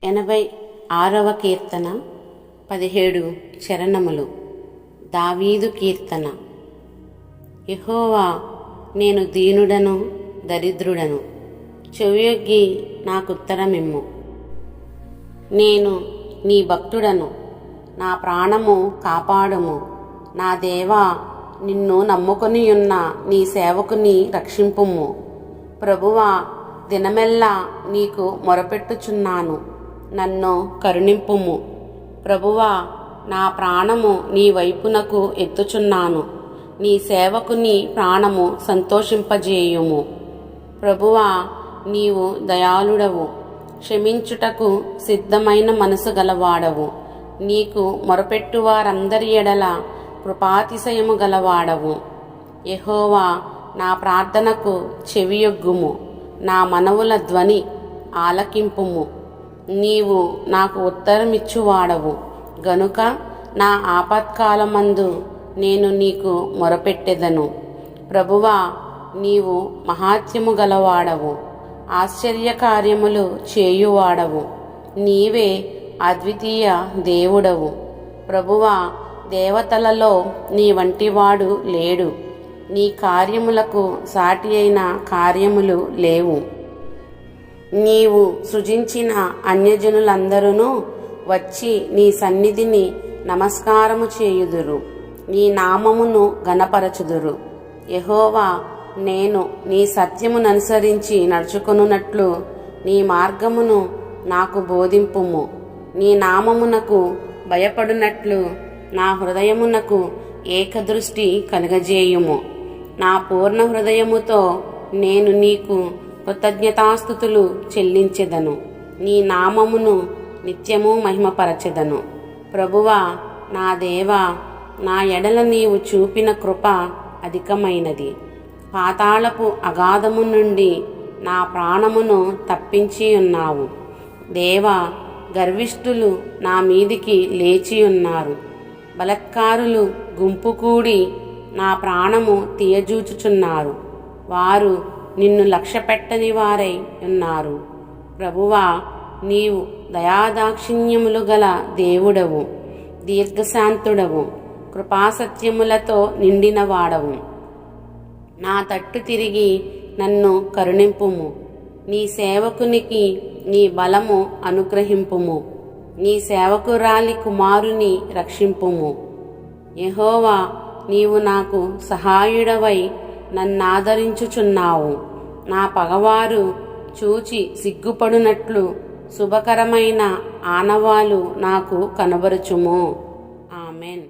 86వ కీర్తన 17 చరణములు. దావీదు కీర్తన. యెహోవా, నేను దీనుడను దరిద్రుడను, చెవియొగ్గి నాకుత్తరమిమ్ము. నేను నీ భక్తుడను, నా ప్రాణము కాపాడుము. నా దేవా, నిన్ను నమ్ముకొనియున్న నీ సేవకుని రక్షింపుము. ప్రభువా, దినమెల్లా నీకు మొరపెట్టుచున్నాను, నన్ను కరుణింపుము. ప్రభువా, నా ప్రాణము నీ వైపునకు ఎత్తుచున్నాను, నీ సేవకుని ప్రాణము సంతోషింపజేయుము. ప్రభువా, నీవు దయాళుడవు, క్షమించుటకు సిద్ధమైన మనసు గలవాడవు. నీకు మొరపెట్టు వారందరి ఎడల కృపాతిశయము గలవాడవు. యెహోవా, నా ప్రార్థనకు చెవియొగ్గుము, నా మనవుల ధ్వని ఆలకింపుము. నీవు నాకు ఉత్తరమిచ్చువాడవు గనుక నా ఆపత్కాలమందు నేను నీకు మొరపెట్టెదను. ప్రభువా, నీవు మహాత్యము గలవాడవు, ఆశ్చర్యకార్యములు చేయువాడవు. నీవే అద్వితీయ దేవుడవు. ప్రభువా, దేవతలలో నీ వంటివాడు లేడు. నీ కార్యములకు సాటి అయిన కార్యములు లేవు. నీవు సృజించిన అన్యజనులందరూ వచ్చి నీ సన్నిధిని నమస్కారము చేయుదురు, నీ నామమును ఘనపరచుదురు. యెహోవా, నేను నీ సత్యముననుసరించి నడుచుకొనున్నట్లు నీ మార్గమును నాకు బోధింపుము. నీ నామమునకు భయపడునట్లు నా హృదయమునకు ఏకదృష్టి కలుగజేయుము. నా పూర్ణ హృదయముతో నేను నీకు కృతజ్ఞతాస్తుతులు చెల్లించెదను, నీ నామమును నిత్యము మహిమపరచెదను. ప్రభువా, నా దేవా, నా ఎడల నీవు చూపిన కృప అధికమైనది. పాతాళపు అగాధము నుండి నా ప్రాణమును తప్పించి ఉన్నావు. దేవా, గర్విష్ఠులు నా మీదికి లేచి ఉన్నారు. బలత్కారులు గుంపు కూడి నా ప్రాణము తీయజూచుచున్నారు. వారు నిన్ను లక్ష్యపెట్టని వారై ఉన్నారు. ప్రభువా, నీవు దయాదాక్షిణ్యములు గల దేవుడవు, దీర్ఘశాంతుడవు, కృపాసత్యములతో నిండినవాడవు. నా తట్టు తిరిగి నన్ను కరుణింపుము. నీ సేవకునికి నీ బలము అనుగ్రహింపుము. నీ సేవకురాలి కుమారుని రక్షింపుము. యెహోవా, నీవు నాకు సహాయుడవై నన్నాదరించుచున్నావు. నా పగవారు చూచి సిగ్గుపడునట్లు శుభకరమైన ఆనవాలు నాకు కనబరుచుము. ఆమెన్.